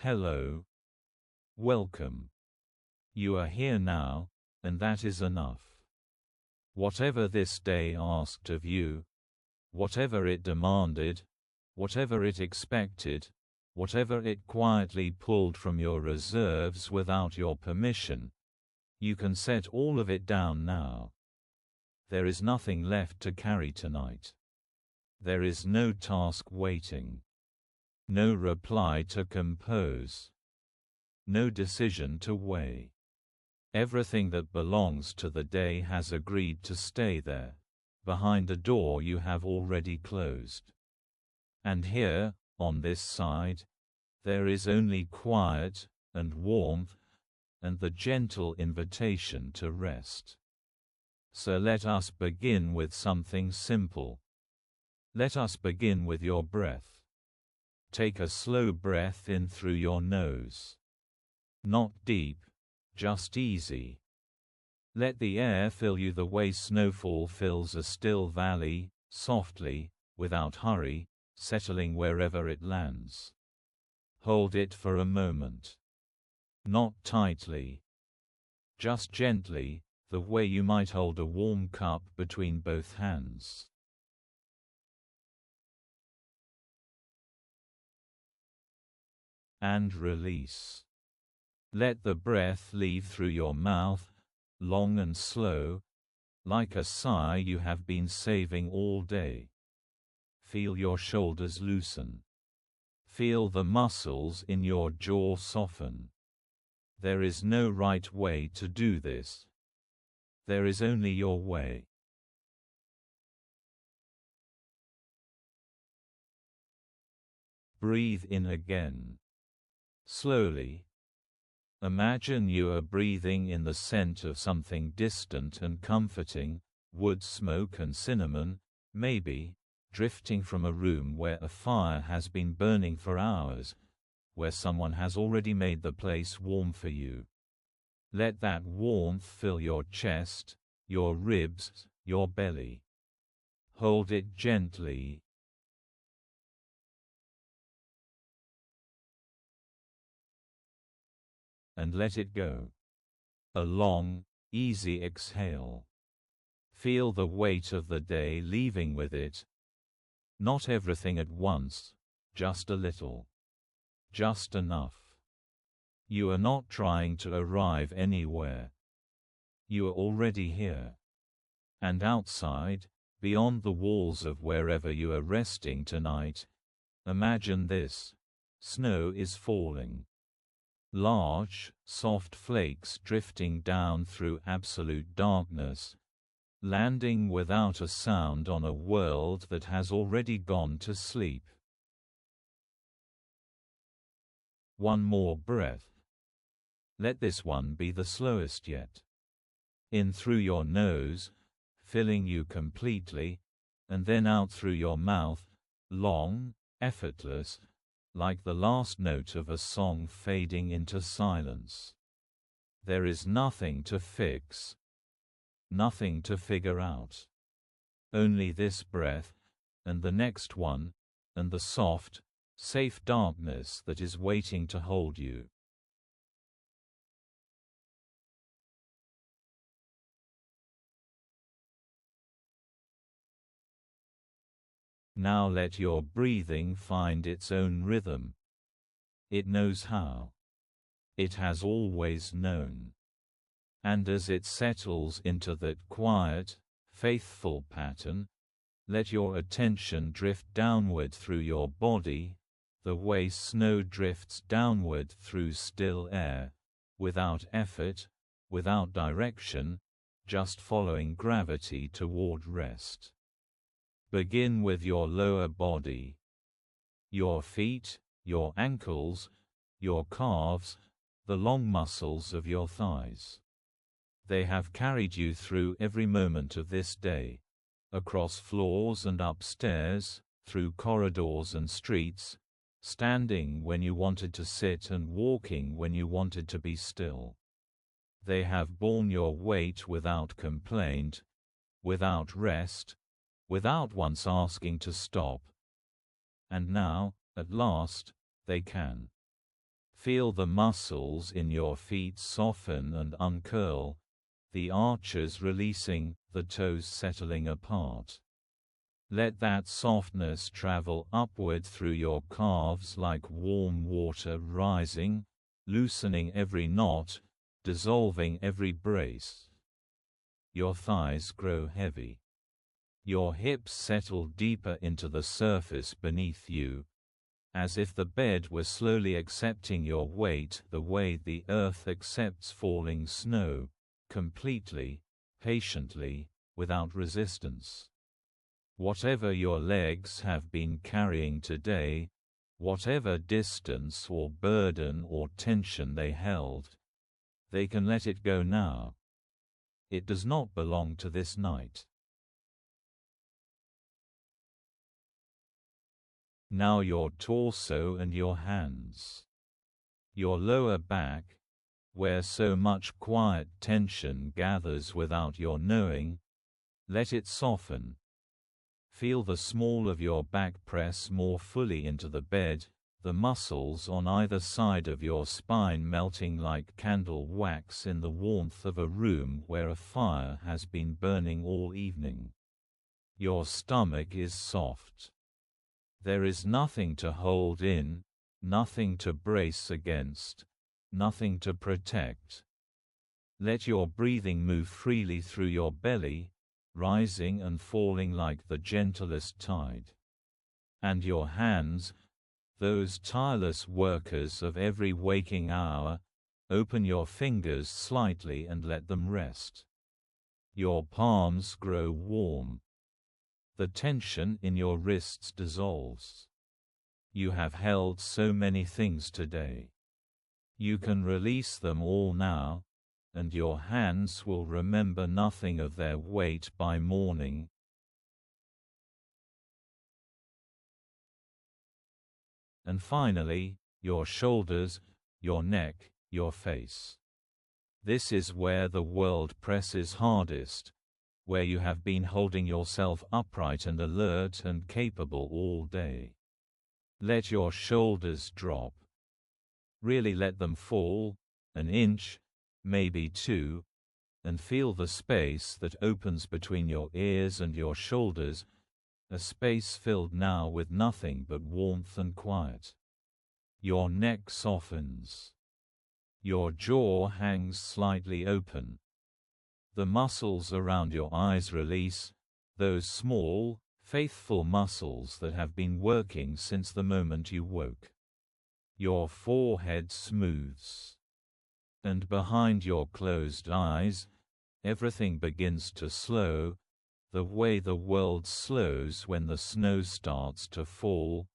Hello. Welcome. You are here now, and that is enough. Whatever this day asked of you, whatever it demanded, whatever it expected, whatever it quietly pulled from your reserves without your permission, you can set all of it down now. There is nothing left to carry tonight. There is no task waiting. No reply to compose. No decision to weigh. Everything that belongs to the day has agreed to stay there, behind a door you have already closed. And here, on this side, there is only quiet, and warmth, and the gentle invitation to rest. So let us begin with something simple. Let us begin with your breath. Take a slow breath in through your nose. Not deep, just easy. Let the air fill you the way snowfall fills a still valley, softly, without hurry, settling wherever it lands. Hold it for a moment. Not tightly. Just gently, the way you might hold a warm cup between both hands. And release. Let the breath leave through your mouth, long and slow, like a sigh you have been saving all day. Feel your shoulders loosen. Feel the muscles in your jaw soften. There is no right way to do this. There is only your way. Breathe in again. Slowly. Imagine you are breathing in the scent of something distant and comforting, wood smoke and cinnamon, maybe, drifting from a room where a fire has been burning for hours, where someone has already made the place warm for you. Let that warmth fill your chest, your ribs, your belly. Hold it gently. And let it go. A long, easy exhale. Feel the weight of the day leaving with it. Not everything at once, just a little. Just enough. You are not trying to arrive anywhere. You are already here. And outside, beyond the walls of wherever you are resting tonight, imagine this: snow is falling. Large, soft flakes drifting down through absolute darkness, landing without a sound on a world that has already gone to sleep. One more breath. Let this one be the slowest yet. In through your nose, filling you completely, and then out through your mouth, long, effortless, like the last note of a song fading into silence. There is nothing to fix, nothing to figure out. Only this breath, and the next one, and the soft, safe darkness that is waiting to hold you. Now let your breathing find its own rhythm. It knows how. It has always known. And as it settles into that quiet, faithful pattern, let your attention drift downward through your body, the way snow drifts downward through still air, without effort, without direction, just following gravity toward rest. Begin with your lower body. Your feet, your ankles, your calves, the long muscles of your thighs. They have carried you through every moment of this day, across floors and upstairs, through corridors and streets, standing when you wanted to sit and walking when you wanted to be still. They have borne your weight without complaint, without rest, without once asking to stop. And now, at last, they can. Feel the muscles in your feet soften and uncurl, the arches releasing, the toes settling apart. Let that softness travel upward through your calves like warm water rising, loosening every knot, dissolving every brace. Your thighs grow heavy. Your hips settle deeper into the surface beneath you, as if the bed were slowly accepting your weight the way the earth accepts falling snow, completely, patiently, without resistance. Whatever your legs have been carrying today, whatever distance or burden or tension they held, they can let it go now. It does not belong to this night. Now your torso and your hands. Your lower back, where so much quiet tension gathers without your knowing, let it soften. Feel the small of your back press more fully into the bed, the muscles on either side of your spine melting like candle wax in the warmth of a room where a fire has been burning all evening. Your stomach is soft. There is nothing to hold in, nothing to brace against, nothing to protect. Let your breathing move freely through your belly, rising and falling like the gentlest tide. And your hands, those tireless workers of every waking hour, open your fingers slightly and let them rest. Your palms grow warm. The tension in your wrists dissolves. You have held so many things today. You can release them all now, and your hands will remember nothing of their weight by morning. And finally, your shoulders, your neck, your face. This is where the world presses hardest, where you have been holding yourself upright and alert and capable all day. Let your shoulders drop. Really let them fall, an inch, maybe two, and feel the space that opens between your ears and your shoulders, a space filled now with nothing but warmth and quiet. Your neck softens. Your jaw hangs slightly open. The muscles around your eyes release, those small, faithful muscles that have been working since the moment you woke. Your forehead smooths. And behind your closed eyes, everything begins to slow, the way the world slows when the snow starts to fall,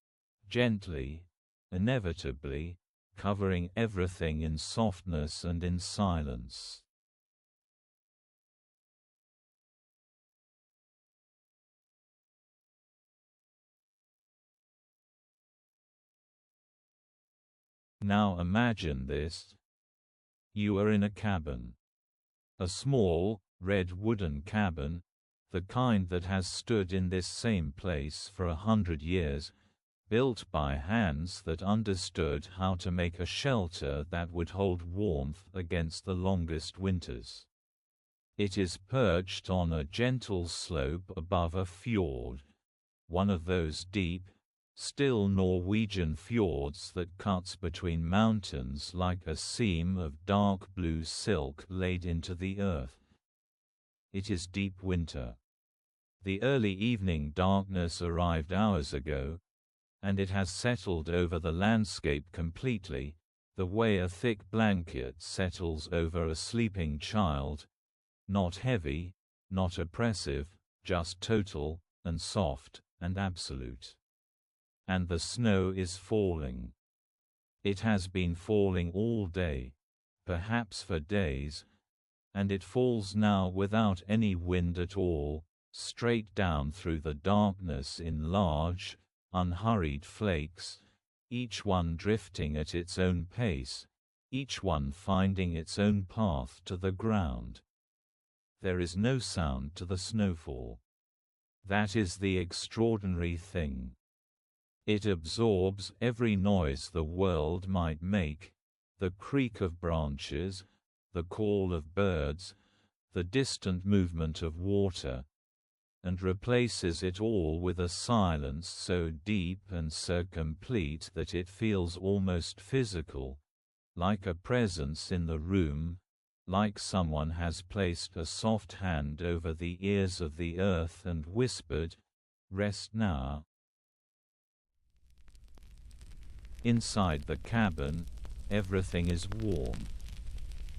gently, inevitably, covering everything in softness and in silence. Now imagine this. You are in a cabin. A small, red wooden cabin, the kind that has stood in this same place for 100 years, built by hands that understood how to make a shelter that would hold warmth against the longest winters. It is perched on a gentle slope above a fjord, one of those deep, still Norwegian fjords that cuts between mountains like a seam of dark blue silk laid into the earth. It is deep winter. The early evening darkness arrived hours ago, and it has settled over the landscape completely, the way a thick blanket settles over a sleeping child, not heavy, not oppressive, just total, and soft, and absolute. And the snow is falling. It has been falling all day, perhaps for days, and it falls now without any wind at all, straight down through the darkness in large, unhurried flakes, each one drifting at its own pace, each one finding its own path to the ground. There is no sound to the snowfall. That is the extraordinary thing. It absorbs every noise the world might make, the creak of branches, the call of birds, the distant movement of water, and replaces it all with a silence so deep and so complete that it feels almost physical, like a presence in the room, like someone has placed a soft hand over the ears of the earth and whispered, "Rest now." Inside the cabin, everything is warm.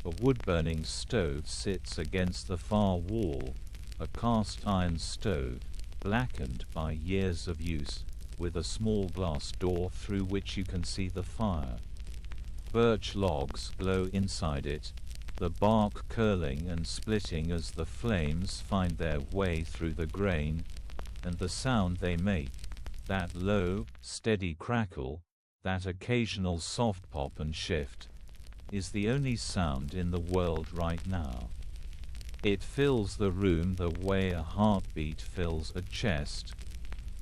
A wood-burning stove sits against the far wall, a cast-iron stove, blackened by years of use, with a small glass door through which you can see the fire. Birch logs glow inside it, the bark curling and splitting as the flames find their way through the grain, and the sound they make, that low, steady crackle, that occasional soft pop and shift, is the only sound in the world right now. It fills the room the way a heartbeat fills a chest,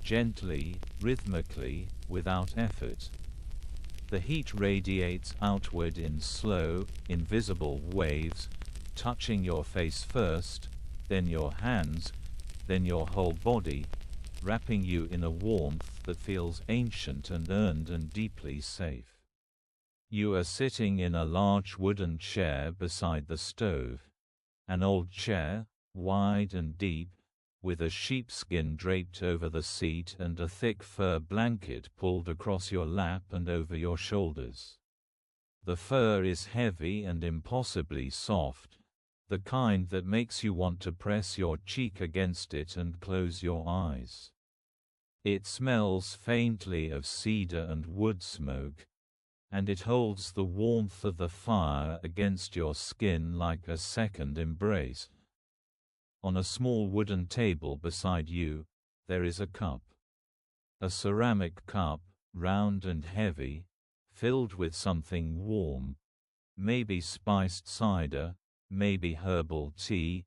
gently, rhythmically, without effort. The heat radiates outward in slow, invisible waves, touching your face first, then your hands, then your whole body, wrapping you in a warmth that feels ancient and earned and deeply safe. You are sitting in a large wooden chair beside the stove. An old chair, wide and deep, with a sheepskin draped over the seat and a thick fur blanket pulled across your lap and over your shoulders. The fur is heavy and impossibly soft, the kind that makes you want to press your cheek against it and close your eyes. It smells faintly of cedar and wood smoke, and it holds the warmth of the fire against your skin like a second embrace. On a small wooden table beside you, there is a cup. A ceramic cup, round and heavy, filled with something warm, maybe spiced cider, maybe herbal tea,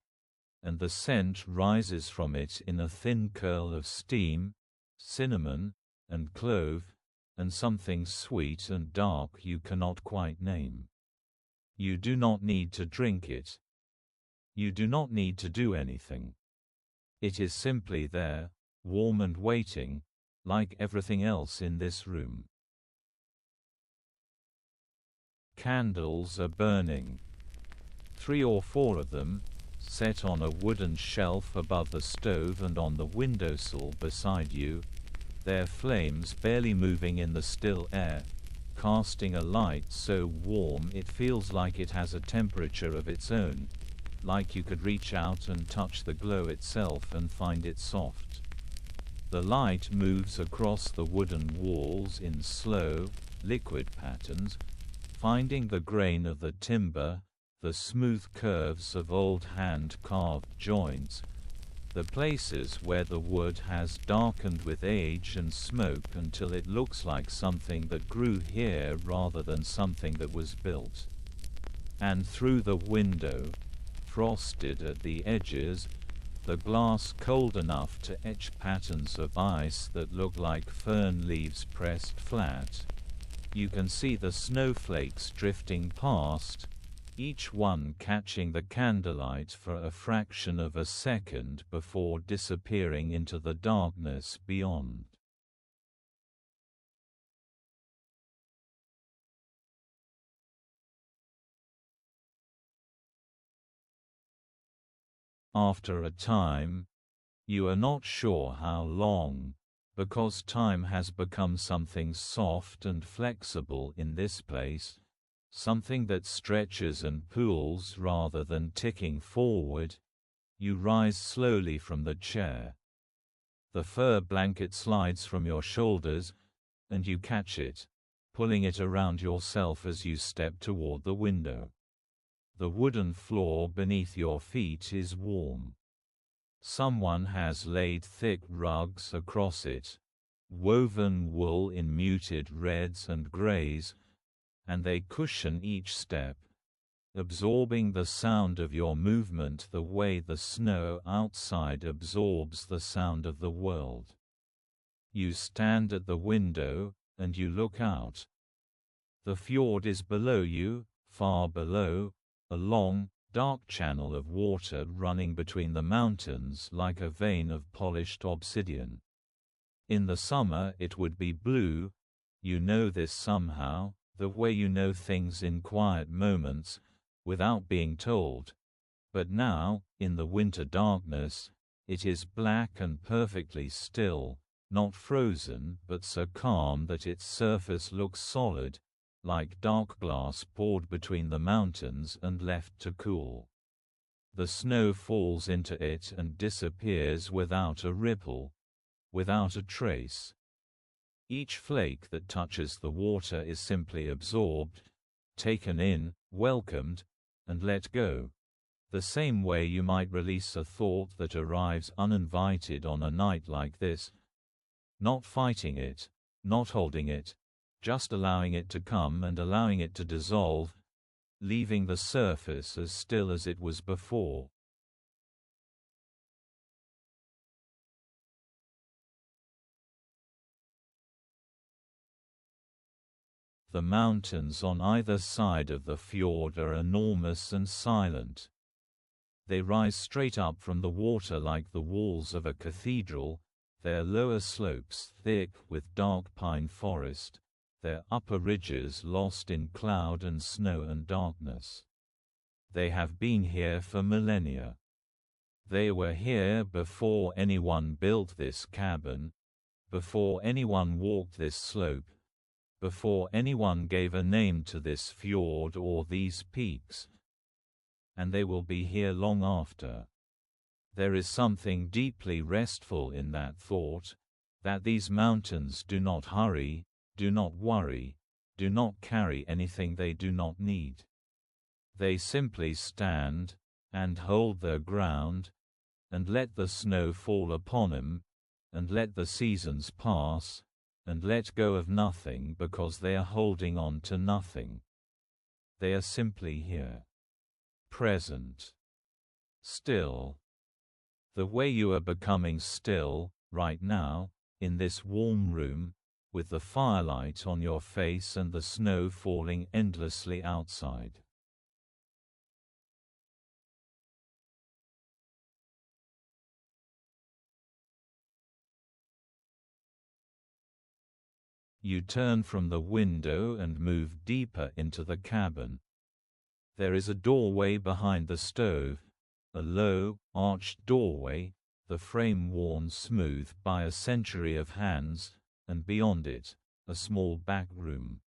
and the scent rises from it in a thin curl of steam, cinnamon, and clove, and something sweet and dark you cannot quite name. You do not need to drink it. You do not need to do anything. It is simply there, warm and waiting, like everything else in this room. Candles are burning. 3 or 4 of them, set on a wooden shelf above the stove and on the windowsill beside you, their flames barely moving in the still air, casting a light so warm it feels like it has a temperature of its own, like you could reach out and touch the glow itself and find it soft. The light moves across the wooden walls in slow, liquid patterns, finding the grain of the timber, the smooth curves of old hand-carved joints, the places where the wood has darkened with age and smoke until it looks like something that grew here rather than something that was built. And through the window, frosted at the edges, the glass cold enough to etch patterns of ice that look like fern leaves pressed flat, you can see the snowflakes drifting past, each one catching the candlelight for a fraction of a second before disappearing into the darkness beyond. After a time, you are not sure how long, because time has become something soft and flexible in this place, something that stretches and pulls rather than ticking forward, you rise slowly from the chair. The fur blanket slides from your shoulders, and you catch it, pulling it around yourself as you step toward the window. The wooden floor beneath your feet is warm. Someone has laid thick rugs across it, woven wool in muted reds and grays, and they cushion each step, absorbing the sound of your movement the way the snow outside absorbs the sound of the world. You stand at the window, and you look out. The fjord is below you, far below, a long, dark channel of water running between the mountains like a vein of polished obsidian. In the summer it would be blue. You know this somehow, the way you know things in quiet moments, without being told. But now, in the winter darkness, it is black and perfectly still, not frozen but so calm that its surface looks solid, like dark glass poured between the mountains and left to cool. The snow falls into it and disappears without a ripple, without a trace. Each flake that touches the water is simply absorbed, taken in, welcomed, and let go. The same way you might release a thought that arrives uninvited on a night like this. Not fighting it, not holding it, just allowing it to come and allowing it to dissolve, leaving the surface as still as it was before. The mountains on either side of the fjord are enormous and silent. They rise straight up from the water like the walls of a cathedral, their lower slopes thick with dark pine forest, their upper ridges lost in cloud and snow and darkness. They have been here for millennia. They were here before anyone built this cabin, before anyone walked this slope, before anyone gave a name to this fjord or these peaks. And they will be here long after. There is something deeply restful in that thought, that these mountains do not hurry, do not worry, do not carry anything they do not need. They simply stand, and hold their ground, and let the snow fall upon them, and let the seasons pass, and let go of nothing because they are holding on to nothing. They are simply here. Present. Still. The way you are becoming still, right now, in this warm room, with the firelight on your face and the snow falling endlessly outside. You turn from the window and move deeper into the cabin. There is a doorway behind the stove, a low, arched doorway, the frame worn smooth by a century of hands, and beyond it, a small back room.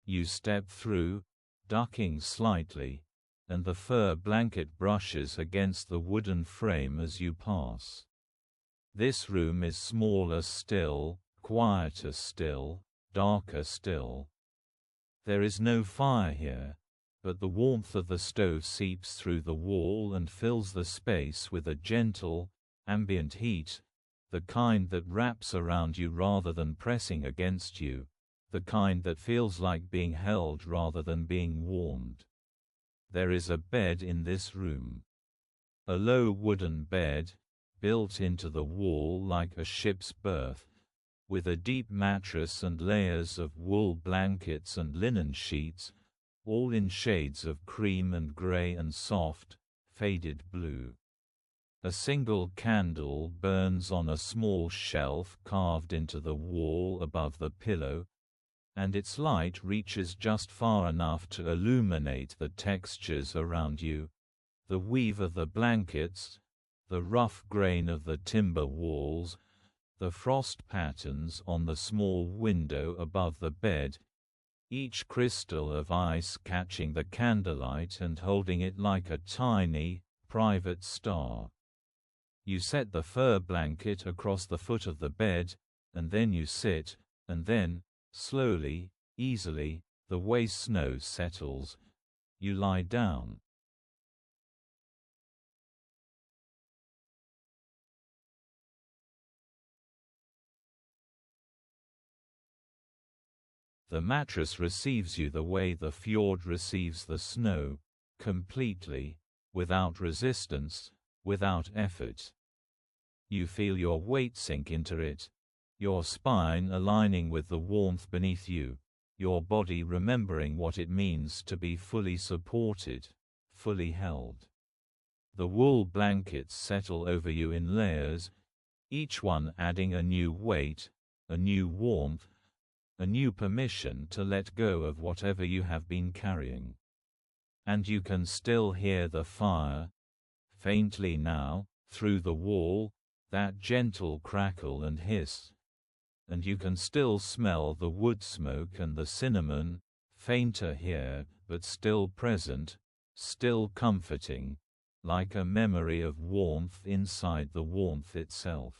You step through, ducking slightly, and the fur blanket brushes against the wooden frame as you pass. This room is smaller still, quieter still, darker still. There is no fire here, but the warmth of the stove seeps through the wall and fills the space with a gentle, ambient heat, the kind that wraps around you rather than pressing against you, the kind that feels like being held rather than being warmed. There is a bed in this room. A low wooden bed, built into the wall like a ship's berth, with a deep mattress and layers of wool blankets and linen sheets, all in shades of cream and gray and soft, faded blue. A single candle burns on a small shelf carved into the wall above the pillow, and its light reaches just far enough to illuminate the textures around you, the weave of the blankets, the rough grain of the timber walls, the frost patterns on the small window above the bed, each crystal of ice catching the candlelight and holding it like a tiny, private star. You set the fur blanket across the foot of the bed, and then you sit, and then, slowly, easily, the way snow settles, you lie down. The mattress receives you the way the fjord receives the snow, completely, without resistance, without effort. You feel your weight sink into it, your spine aligning with the warmth beneath you, your body remembering what it means to be fully supported, fully held. The wool blankets settle over you in layers, each one adding a new weight, a new warmth, a new permission to let go of whatever you have been carrying. And you can still hear the fire, faintly now, through the wall, that gentle crackle and hiss. And you can still smell the wood smoke and the cinnamon, fainter here, but still present, still comforting, like a memory of warmth inside the warmth itself.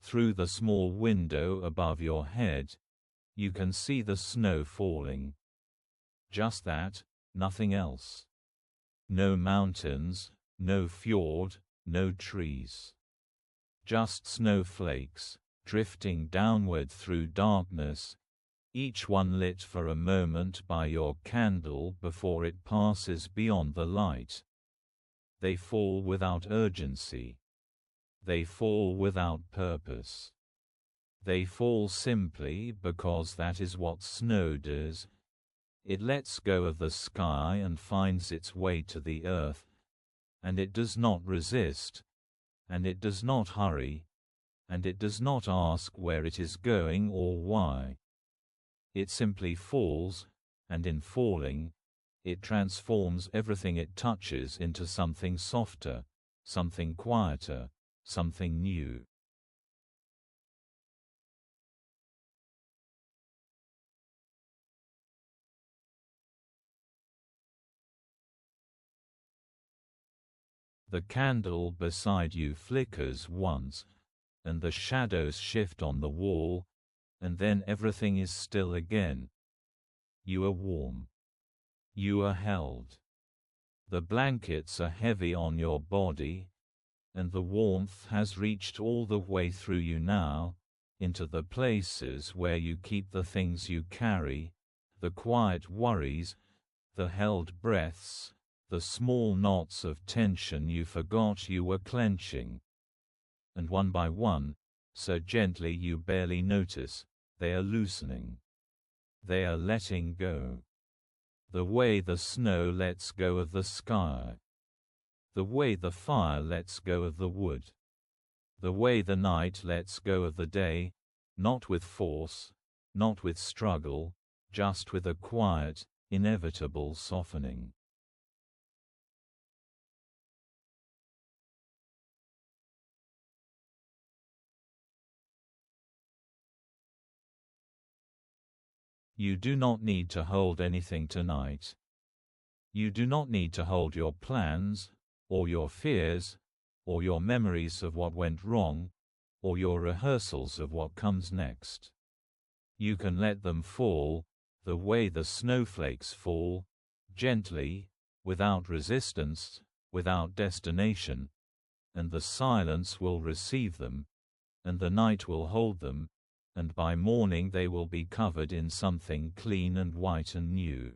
Through the small window above your head, you can see the snow falling. Just that, nothing else. No mountains, no fjord, no trees. Just snowflakes, drifting downward through darkness, each one lit for a moment by your candle before it passes beyond the light. They fall without urgency. They fall without purpose. They fall simply because that is what snow does. It lets go of the sky and finds its way to the earth, and it does not resist, and it does not hurry, and it does not ask where it is going or why. It simply falls, and in falling, it transforms everything it touches into something softer, something quieter, something new. The candle beside you flickers once, and the shadows shift on the wall, and then everything is still again. You are warm. You are held. The blankets are heavy on your body, and the warmth has reached all the way through you now, into the places where you keep the things you carry, the quiet worries, the held breaths, the small knots of tension you forgot you were clenching. And one by one, so gently you barely notice, they are loosening. They are letting go. The way the snow lets go of the sky. The way the fire lets go of the wood. The way the night lets go of the day, not with force, not with struggle, just with a quiet, inevitable softening. You do not need to hold anything tonight. You do not need to hold your plans, or your fears, or your memories of what went wrong, or your rehearsals of what comes next. You can let them fall, the way the snowflakes fall, gently, without resistance, without destination, and the silence will receive them, and the night will hold them, and by morning they will be covered in something clean and white and new.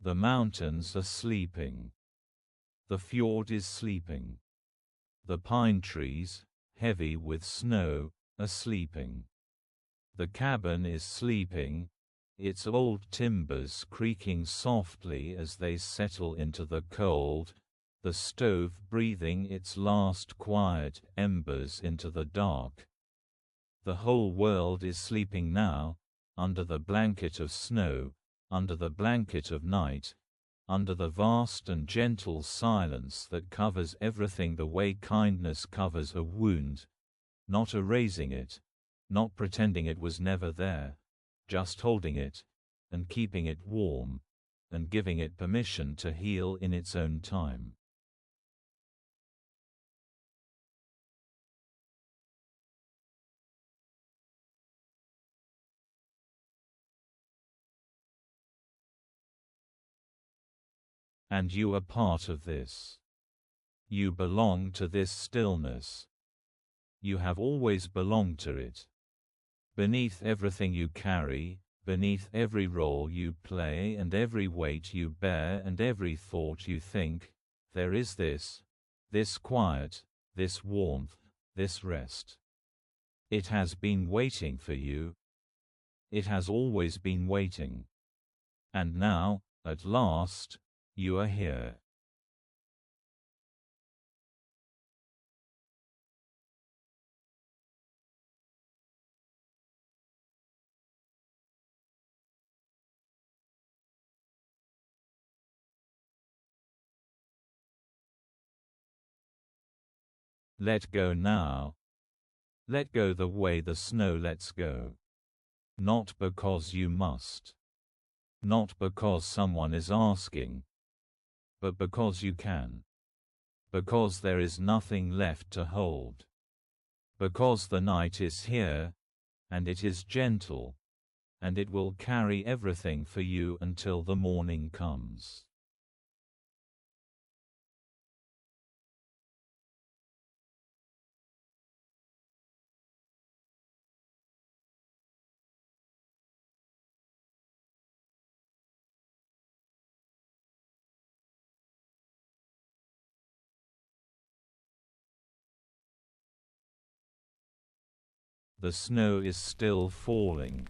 The mountains are sleeping. The fjord is sleeping. The pine trees, heavy with snow, are sleeping. The cabin is sleeping, its old timbers creaking softly as they settle into the cold, the stove breathing its last quiet embers into the dark. The whole world is sleeping now, under the blanket of snow, under the blanket of night, under the vast and gentle silence that covers everything the way kindness covers a wound, not erasing it, not pretending it was never there, just holding it, and keeping it warm, and giving it permission to heal in its own time. And you are part of this. You belong to this stillness. You have always belonged to it. Beneath everything you carry, Beneath every role you play and every weight you bear and every thought you think, there is this quiet, this warmth, this rest. It has been waiting for you. It has always been waiting. And now, at last, you are here. Let go now. Let go the way the snow lets go. Not because you must. Not because someone is asking. But because you can. Because there is nothing left to hold. Because the night is here, and it is gentle, and it will carry everything for you until the morning comes. The snow is still falling.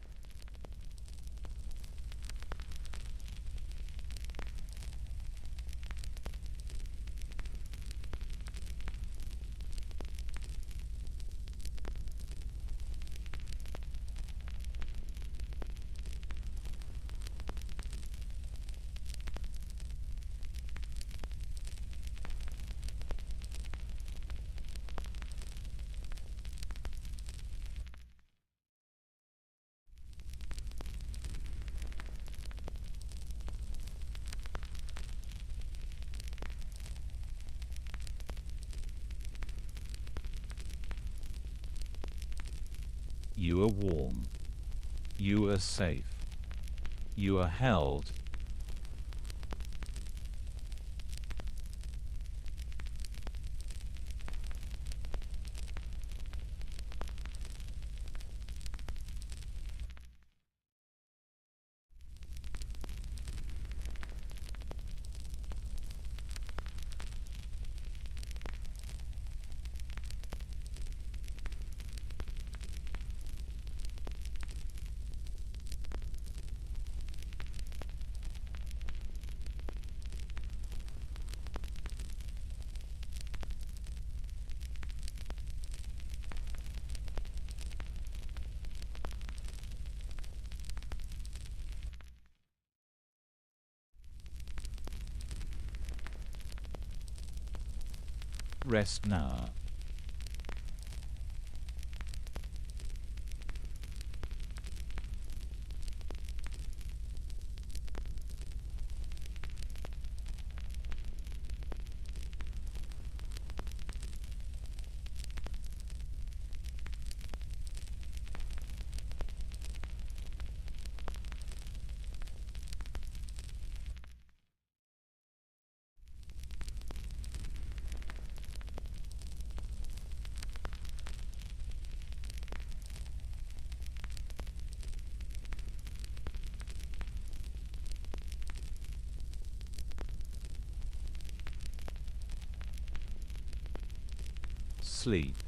You are warm. You are safe. You are held. Rest now. Sleep.